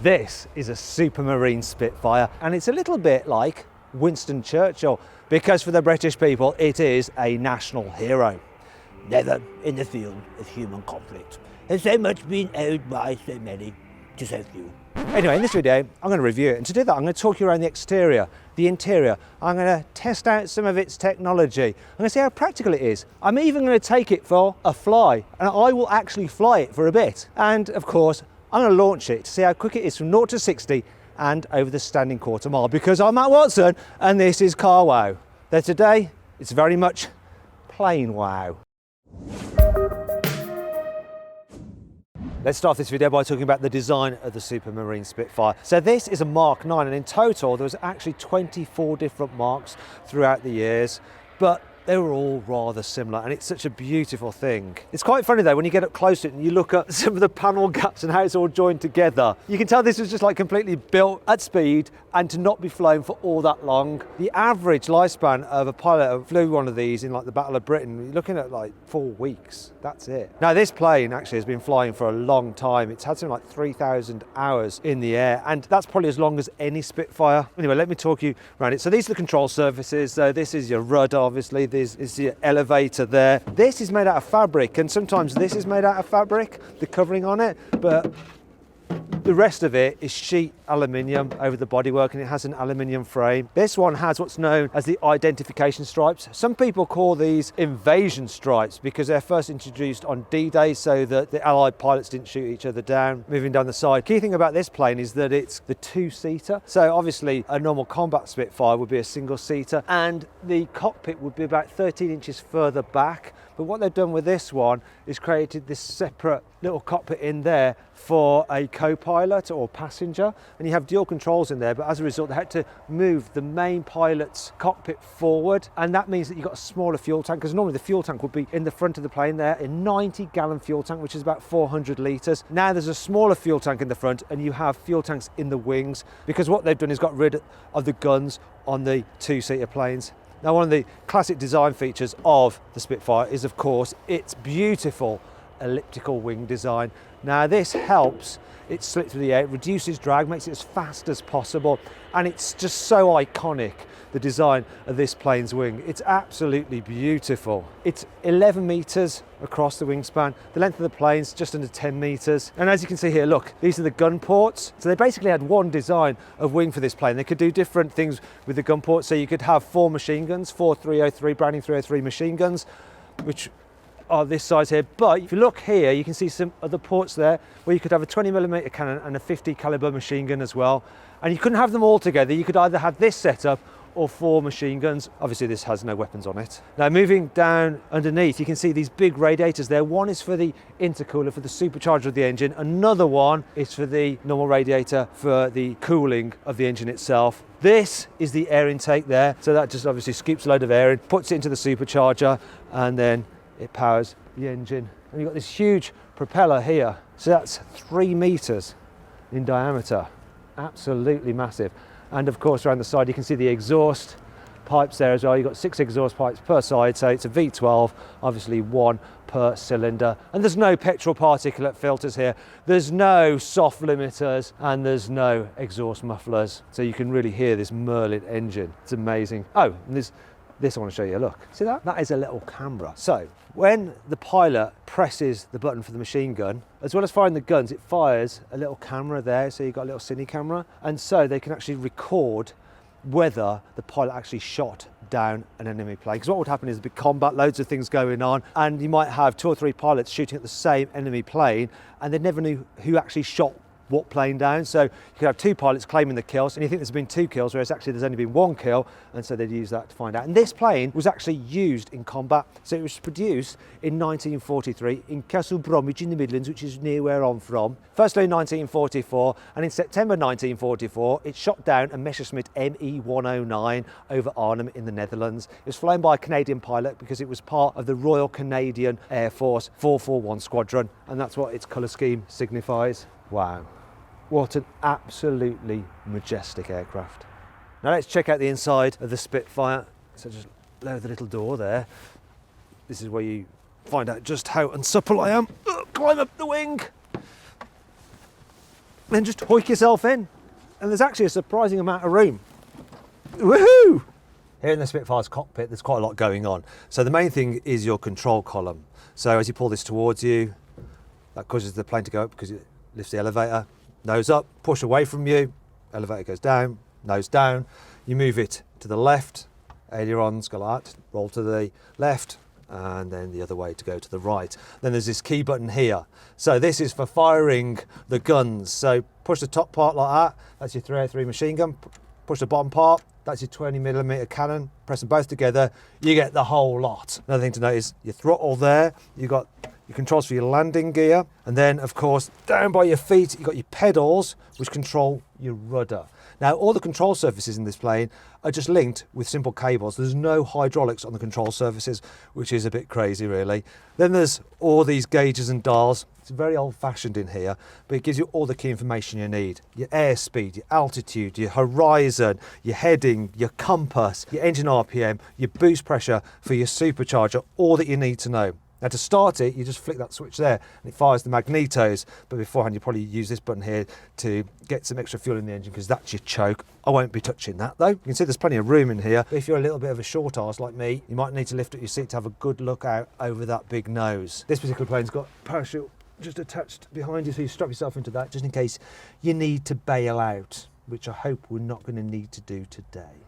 This is a Supermarine Spitfire, and it's a little bit like Winston Churchill, because for the British people it is a national hero. Never in the field of human conflict has so much been owed by so many to so few. Anyway, in this video I'm going to review it, and to do that I'm going to talk you around the exterior, the interior. I'm going to test out some of its technology. I'm going to see how practical it is. I'm even going to take it for a fly, and I will actually fly it for a bit. And of course I'm going to launch it to see how quick it is from 0 to 60 and over the standing quarter mile, because I'm Matt Watson and this is carwow. Though today it's very much plain wow. Let's start this video by talking about the design of the Supermarine Spitfire. So this is a Mark 9, and in total there was actually 24 different marks throughout the years, but they were all rather similar, and it's such a beautiful thing. It's quite funny though when you get up close to it and you look at some of the panel gaps and how it's all joined together. You can tell this was just like completely built at speed and to not be flown for all that long. The average lifespan of a pilot who flew one of these in like the Battle of Britain, you're looking at like 4 weeks. That's it. Now this plane actually has been flying for a long time. It's had something like 3,000 hours in the air, and that's probably as long as any Spitfire. Anyway, let me talk you around it. So these are the control surfaces. So this is your rudder, obviously. This is the elevator there. This is made out of fabric, and sometimes this is made out of fabric, the covering on it, but the rest of it is sheet aluminium over the bodywork, and it has an aluminium frame. This one has what's known as the identification stripes. Some people call these invasion stripes because they're first introduced on D-Day so that the Allied pilots didn't shoot each other down. Moving down the side, key thing about this plane is that it's the two-seater. So obviously a normal combat Spitfire would be a single-seater, and the cockpit would be about 13 inches further back. But what they've done with this one is created this separate little cockpit in there for a co-pilot or passenger, and you have dual controls in there, but as a result they had to move the main pilot's cockpit forward, and that means that you've got a smaller fuel tank, because normally the fuel tank would be in the front of the plane there, a 90-gallon fuel tank, which is about 400 litres. Now there's a smaller fuel tank in the front, and you have fuel tanks in the wings, because what they've done is got rid of the guns on the two-seater planes. Now, one of the classic design features of the Spitfire is, of course, its beautiful elliptical wing design. Now, this helps it slip through the air, it reduces drag, makes it as fast as possible, and it's just so iconic, the design of this plane's wing. It's absolutely beautiful. It's 11 metres across the wingspan. The length of the plane's just under 10 metres. And as you can see here, look, these are the gun ports. So they basically had one design of wing for this plane. They could do different things with the gun ports. So you could have 4 machine guns, 4 303, Browning 303 machine guns, which are this size here. But if you look here, you can see some other ports there where you could have a 20mm cannon and a 50 caliber machine gun as well. And you couldn't have them all together. You could either have this setup or 4 machine guns. Obviously this has no weapons on it. Now moving down underneath, you can see these big radiators there. One is for the intercooler, for the supercharger of the engine. Another one is for the normal radiator for the cooling of the engine itself. This is the air intake there. So that just obviously scoops a load of air in, puts it into the supercharger, and then it powers the engine. And you've got this huge propeller here. So that's 3 meters in diameter. Absolutely massive. And of course around the side you can see the exhaust pipes there as well. You've got 6 exhaust pipes per side, so it's a V12, obviously 1 per cylinder. And there's no petrol particulate filters here, there's no soft limiters, and there's no exhaust mufflers. So you can really hear this Merlin engine. It's amazing. Oh, and this I want to show you. Look, see that? That is a little camera. So when the pilot presses the button for the machine gun, as well as firing the guns, it fires a little camera there. So you've got a little cine camera, and so they can actually record whether the pilot actually shot down an enemy plane. Because what would happen is a big combat, loads of things going on, and you might have 2 or 3 pilots shooting at the same enemy plane, and they never knew who actually shot what plane down. So you could have 2 pilots claiming the kills, and you think there's been 2 kills, whereas actually there's only been 1 kill, and so they'd use that to find out. And this plane was actually used in combat. So it was produced in 1943 in Castle Bromwich in the Midlands, which is near where I'm from. Firstly in 1944, and in September 1944 it shot down a Messerschmitt ME-109 over Arnhem in the Netherlands. It was flown by a Canadian pilot because it was part of the Royal Canadian Air Force 441 Squadron, and that's what its colour scheme signifies. Wow. What an absolutely majestic aircraft. Now let's check out the inside of the Spitfire. So just lower the little door there. This is where you find out just how unsupple I am. Climb up the wing. then just hoik yourself in, and there's actually a surprising amount of room. Woohoo! Here in the Spitfire's cockpit, there's quite a lot going on. So the main thing is your control column. So as you pull this towards you, that causes the plane to go up because it lifts the elevator. Nose up, push away from you, elevator goes down, nose down. You move it to the left, ailerons go like that, roll to the left, and then the other way to go to the right. Then there's this key button here. So this is for firing the guns. So push the top part like that, that's your 303 machine gun. Push the bottom part, that's your 20mm cannon. Press them both together, you get the whole lot. Another thing to note is your throttle there, you've got your controls for your landing gear, and then of course down by your feet you've got your pedals which control your rudder. Now all the control surfaces in this plane are just linked with simple cables. There's no hydraulics on the control surfaces, which is a bit crazy really. Then there's all these gauges and dials. It's very old fashioned in here, but it gives you all the key information you need. Your airspeed, your altitude, your horizon, your heading, your compass, your engine RPM, your boost pressure for your supercharger, all that you need to know. Now to start it, you just flick that switch there and it fires the magnetos, but beforehand you probably use this button here to get some extra fuel in the engine because that's your choke. I won't be touching that though. You can see there's plenty of room in here. But if you're a little bit of a short arse like me, you might need to lift up your seat to have a good look out over that big nose. This particular plane's got a parachute just attached behind you, so you strap yourself into that just in case you need to bail out, which I hope we're not going to need to do today.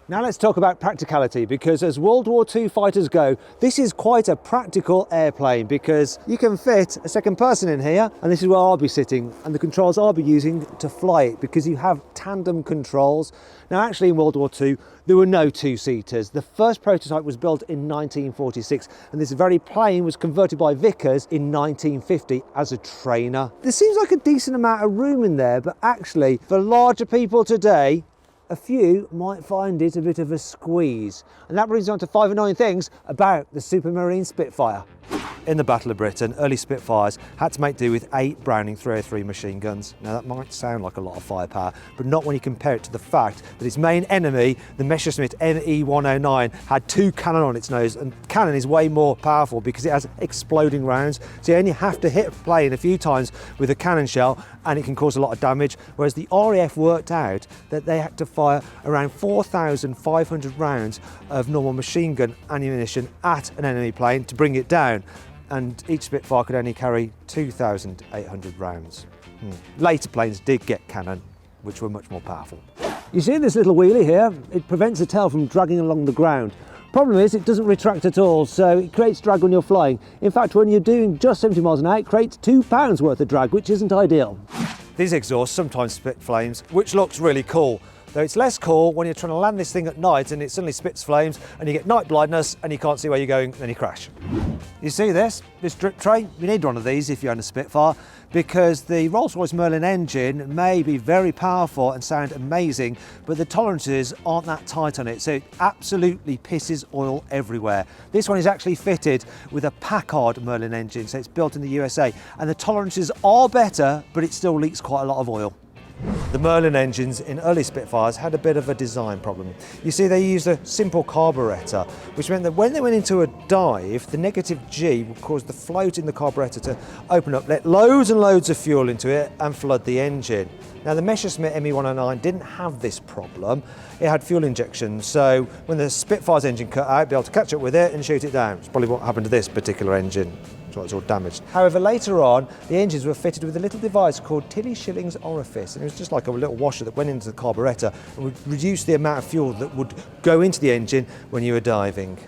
Now let's talk about practicality, because as World War II fighters go, this is quite a practical airplane because you can fit a second person in here, and this is where I'll be sitting, and the controls I'll be using to fly it because you have tandem controls. Now actually in World War II there were no two-seaters. The first prototype was built in 1946 and this very plane was converted by Vickers in 1950 as a trainer. There seems like a decent amount of room in there, but actually for larger people today, a few might find it a bit of a squeeze. And that brings on to 5 annoying things about the Supermarine Spitfire. In the Battle of Britain, early Spitfires had to make do with 8 Browning 303 machine guns. Now that might sound like a lot of firepower, but not when you compare it to the fact that its main enemy, the Messerschmitt ME-109, had 2 cannon on its nose, and cannon is way more powerful because it has exploding rounds, so you only have to hit a plane a few times with a cannon shell and it can cause a lot of damage, whereas the RAF worked out that they had to fire around 4,500 rounds of normal machine gun ammunition at an enemy plane to bring it down, and each Spitfire could only carry 2,800 rounds. Later planes did get cannon, which were much more powerful. You see this little wheelie here? It prevents the tail from dragging along the ground. Problem is it doesn't retract at all, so it creates drag when you're flying. In fact, when you're doing just 70 miles an hour, it creates 2 pounds worth of drag, which isn't ideal. These exhausts sometimes spit flames, which looks really cool. Though it's less cool when you're trying to land this thing at night and it suddenly spits flames and you get night blindness and you can't see where you're going and then you crash. You see this drip tray? You need one of these if you own a Spitfire, because the Rolls-Royce Merlin engine may be very powerful and sound amazing, but the tolerances aren't that tight on it, so it absolutely pisses oil everywhere. This one is actually fitted with a Packard Merlin engine, so it's built in the USA, and the tolerances are better, but it still leaks quite a lot of oil. The Merlin engines in early Spitfires had a bit of a design problem. You see, they used a simple carburettor, which meant that when they went into a dive, the negative G would cause the float in the carburettor to open up, let loads and loads of fuel into it and flood the engine. Now the Messerschmitt ME-109 didn't have this problem. It had fuel injection, so when the Spitfire's engine cut out, be able to catch up with it and shoot it down. It's probably what happened to this particular engine. That's why it's all damaged. However, later on, the engines were fitted with a little device called Tilly-Schilling's orifice, and it was just like a little washer that went into the carburettor and would reduce the amount of fuel that would go into the engine when you were diving.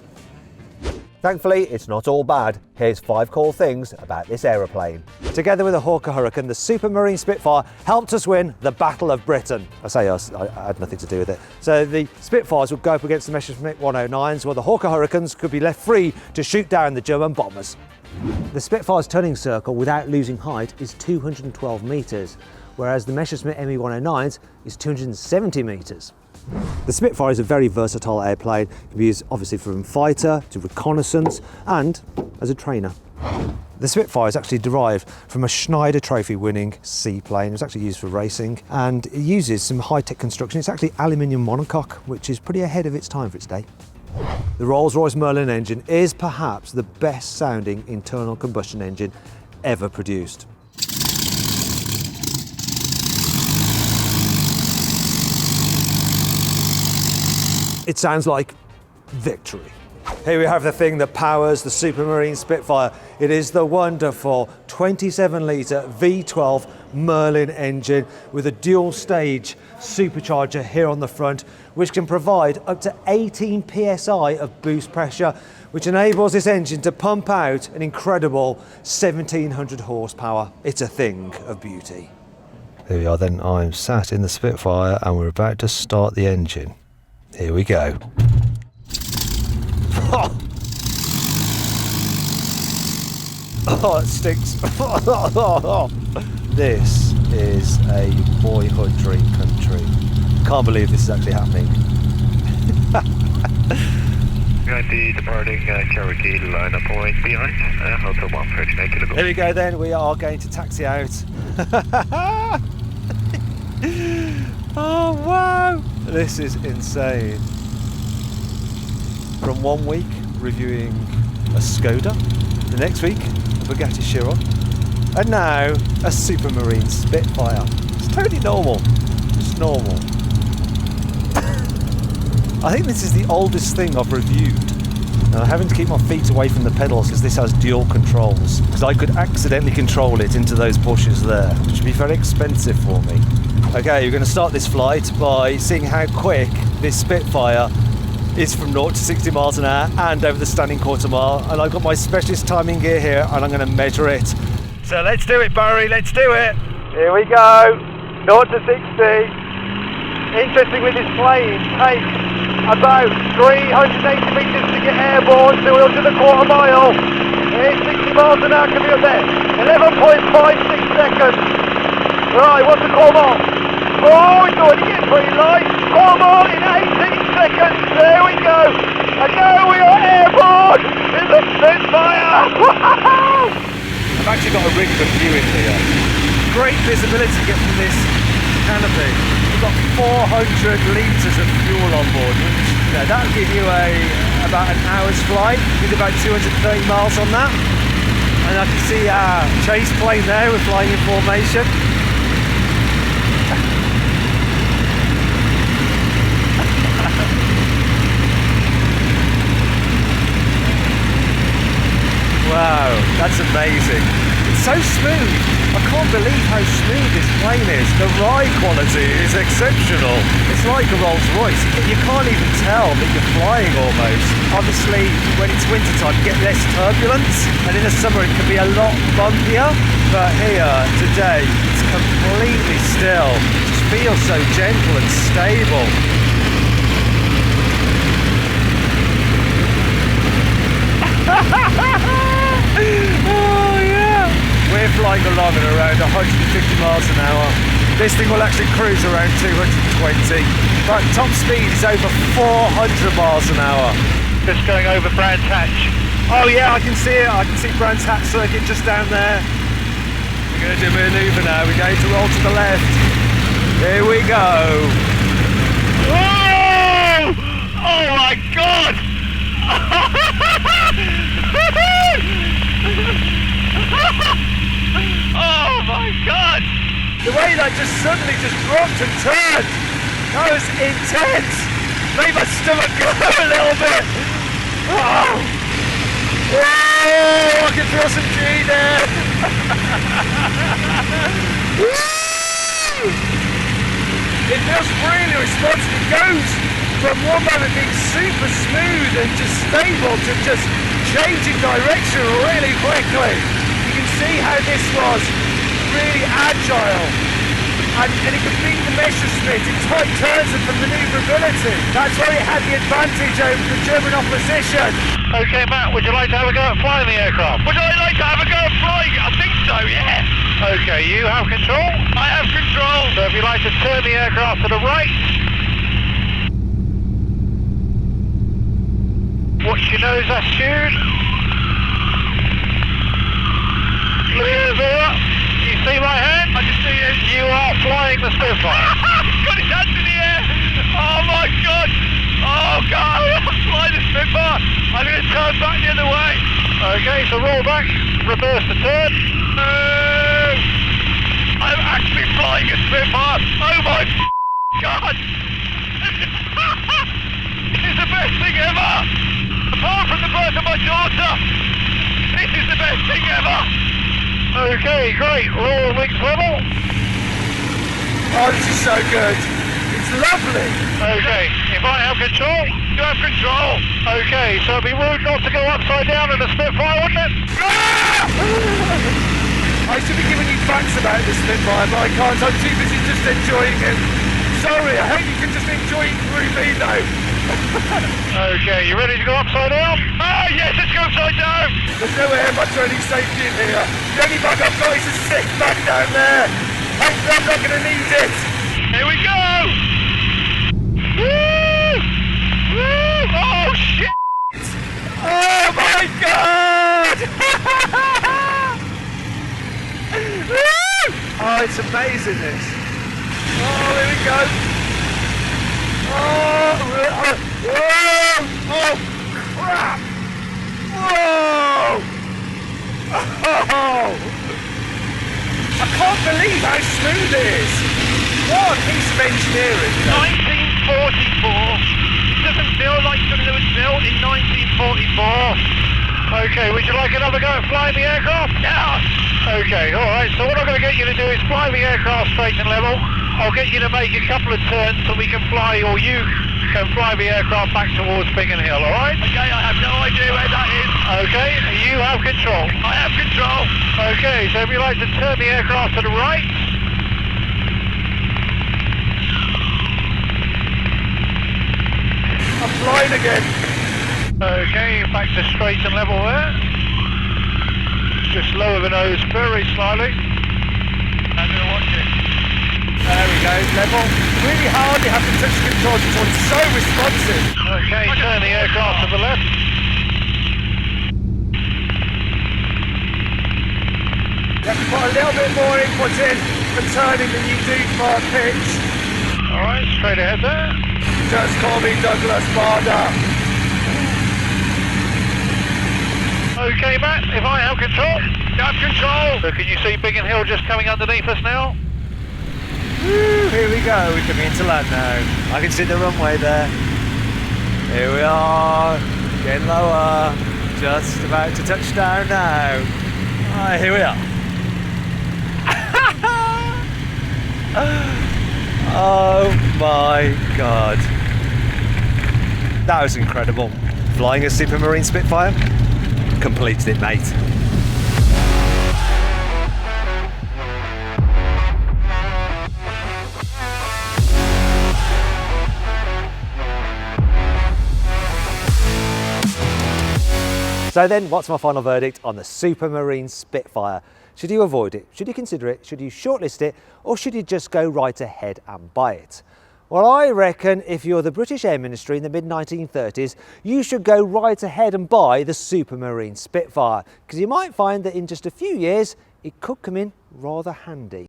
Thankfully, it's not all bad. Here's 5 cool things about this aeroplane. Together with a Hawker Hurricane, the Supermarine Spitfire helped us win the Battle of Britain. I say us, I had nothing to do with it. So the Spitfires would go up against the Messerschmitt 109s, while the Hawker Hurricanes could be left free to shoot down the German bombers. The Spitfire's turning circle without losing height is 212 metres, whereas the Messerschmitt ME-109s is 270 metres. The Spitfire is a very versatile airplane. It can be used obviously from fighter to reconnaissance and as a trainer. The Spitfire is actually derived from a Schneider Trophy winning seaplane. It was actually used for racing and it uses some high-tech construction. It's actually aluminium monocoque, which is pretty ahead of its time for its day. The Rolls-Royce Merlin engine is perhaps the best sounding internal combustion engine ever produced. It sounds like victory. Here we have the thing that powers the Supermarine Spitfire. It is the wonderful 27-litre V12 Merlin engine with a dual-stage supercharger here on the front, which can provide up to 18 psi of boost pressure, which enables this engine to pump out an incredible 1700 horsepower. It's a thing of beauty. Here we are then, I'm sat in the Spitfire and we're about to start the engine. Here we go. Oh, it stinks. This is a boyhood dream come true. Can't believe this is actually happening. Going to be departing Cherokee line up point behind, Hotel 139 Kilo. Here we go then, we are going to taxi out. Oh wow, this is insane. From 1 week reviewing a Skoda, the next week a Bugatti Chiron, and now a Supermarine Spitfire. It's totally normal, just normal. I think this is the oldest thing I've reviewed. And I'm having to keep my feet away from the pedals because this has dual controls, because I could accidentally control it into those bushes there, which would be very expensive for me. Okay, you're going to start this flight by seeing how quick this Spitfire is from 0 to 60 miles an hour and over the standing quarter mile. And I've got my specialist timing gear here and I'm going to measure it. So let's do it, Barry, let's do it. Here we go, 0 to 60. Interesting with this plane, takes about 380 metres to get airborne, so we'll do the quarter mile. Here's 60 miles an hour coming up there. 11.56 seconds. Right, what's the quarter mile? Oh, it's already getting pretty light. Quarter mile in 18 seconds. There we go. And now we are airborne in the Spitfire. I've actually got a really good view in here. Great visibility to get from this canopy. We've got 400 litres of fuel on board, which that'll give you about an hour's flight. We did about 230 miles on that. And I can see our chase plane there, we're flying in formation. Wow, that's amazing. It's so smooth. I can't believe how smooth this plane is. The ride quality is exceptional. It's like a Rolls-Royce. You can't even tell that you're flying almost. Obviously, when it's wintertime, you get less turbulence, and in the summer it can be a lot bumpier. But here, today, it's completely still. It just feels so gentle and stable. Oh yeah! We're flying along at around 150 miles an hour. This thing will actually cruise around 220, but top speed is over 400 miles an hour. Just going over Brands Hatch. Oh yeah, I can see it. I can see Brands Hatch circuit just down there. We're going to do a manoeuvre now. We're going to roll to the left. Here we go. Oh! Oh my God! Oh my God! The way that just suddenly just dropped and turned, that was intense. Made my stomach go a little bit. Oh, I can feel some G there. It feels really responsive. It goes from one moment being super smooth and just stable to just changing direction really quickly. You can see how this was really agile and it could beat the Messerschmitt in tight turns and for manoeuvrability. That's why it had the advantage over the German opposition. Okay, Matt, would you like to have a go at flying the aircraft? Would I like to have a go at flying it? I think so, yeah. Okay, you have control? I have control. So if you'd like to turn the aircraft to the right. Watch your nose attitude. Look at the door. You see my hand? I can see you. You are flying the Spitfire. He's got his hands in the air. Oh my God. Oh God, I'm flying the Spitfire. I'm going to turn back the other way. Okay, so roll back. Reverse the turn. No. I'm actually flying a Spitfire. Oh my God. is the best thing ever! Apart from the birth of my daughter, this is the best thing ever! Okay, great. We're all mixed level. Oh, this is so good. It's lovely. Okay, if I have control, you have control. Okay, so it'd be rude not to go upside down in the Spitfire, wouldn't it? I should be giving you facts about this Spitfire, but I can't. I'm too busy just enjoying it. Sorry, I hope you can just enjoy it through me though. Okay, you ready to go upside down? Ah, yes, let's go upside down. There's nowhere much or any safety in here. The only bug I've got is a sick bug down there. Hopefully I'm not going to need it. Here we go. Woo! Woo! Oh, shit! Oh my god! Oh, it's amazing this. Oh, here we go. Oh, crap! Whoa! Oh! I can't believe how smooth it is. What a piece of engineering. You know? 1944. It doesn't feel like something that was built in 1944. Okay, would you like another go at flying the aircraft? Yeah! Okay, alright, so what I'm going to get you to do is fly the aircraft straight and level. I'll get you to make a couple of turns so we can fly, or you can fly the aircraft back towards Biggin Hill, alright? Okay, I have no idea where that is. Okay, you have control. I have control. Okay, so if you like to turn the aircraft to the right. I'm flying again. Okay, back to straight and level there. Just lower the nose very slightly. I'm going to watch it. There we go, level. Really hardly have to touch the controls, it's so responsive. Okay, turn the aircraft to the left. You have to put a little bit more input in for turning than you do for pitch. Alright, straight ahead there. Just call me Douglas Bader. Okay, Matt, if I have control, you have control. So can you see Biggin Hill just coming underneath us now? Woo, here we go, we're coming into land now. I can see the runway there. Here we are, getting lower, just about to touch down now. Ah, here we are. Oh my god. That was incredible. Flying a Supermarine Spitfire? Completed it, mate. So then, what's my final verdict on the Supermarine Spitfire? Should you avoid it? Should you consider it? Should you shortlist it? Or should you just go right ahead and buy it? Well, I reckon if you're the British Air Ministry in the mid-1930s, you should go right ahead and buy the Supermarine Spitfire, because you might find that in just a few years, it could come in rather handy.